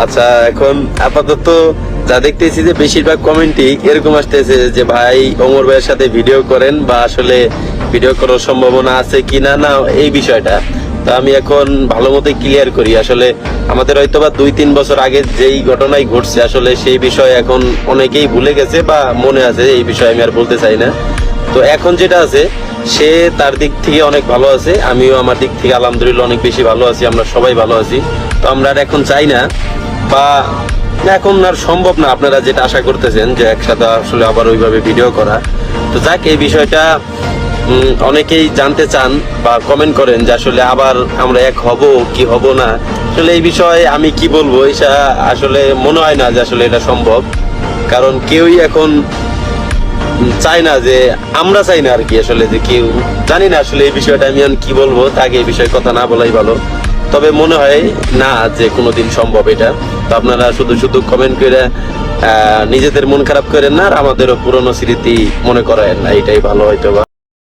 আচ্ছা, এখন আপাতত যা দেখতেছি যে বেশিরভাগ কমেন্টই এরকম আসতেছে যে ভাই ওমর ভাইয়ের সাথে ভিডিও করেন, বা আসলে ভিডিও করার সম্ভাবনা আছে কিনা না এই বিষয়টা। তো আমি এখন ভালো মতো ক্লিয়ার করি। আসলে আমাদের হয়তোবা 2-3 বছর আগে যেই ঘটনাই ঘটছে আসলে সেই বিষয়ে এখন অনেকেই ভুলে গেছে বা মনে আছে, এই বিষয়ে আমি আর বলতে চাই না। তো এখন যেটা আছে সে তার দিক থেকে অনেক ভালো আছে, আমিও আমার দিক থেকে আলহামদুলিল্লাহ অনেক বেশি ভালো আছি, আমরা সবাই ভালো আছি। তো আমরা আর এখন চাই না, বা এখন আর সম্ভব না আপনারা যেটা আশা করতেছেন যে একসাথে আসলে আবার ওইভাবে ভিডিও করা। তো যাক, এই বিষয়টা অনেকেই জানতে চান বা কমেন্ট করেন যে আসলে আবার আমরা এক হব কি হব না। আসলে এই বিষয়ে আমি কি বলবো, এটা আসলে মনে হয় না যে আসলে এটা সম্ভব, কারণ কেউই এখন চাই না, যে আমরা চাই না আর কি। আসলে যে কেউ জানি না আসলে এই বিষয়টা আমি এখন কি বলবো, তাকে এই বিষয়ে কথা না বলাই ভালো। তবে মনে হয় না যে কোনোদিন সম্ভব এটা। তো আপনারা শুধু শুধু কমেন্ট করে নিজেদের মন খারাপ করেন না, আর আমাদেরও পুরনো স্মৃতি মনে করায়েন না, এটাই ভালো হয়তো বা।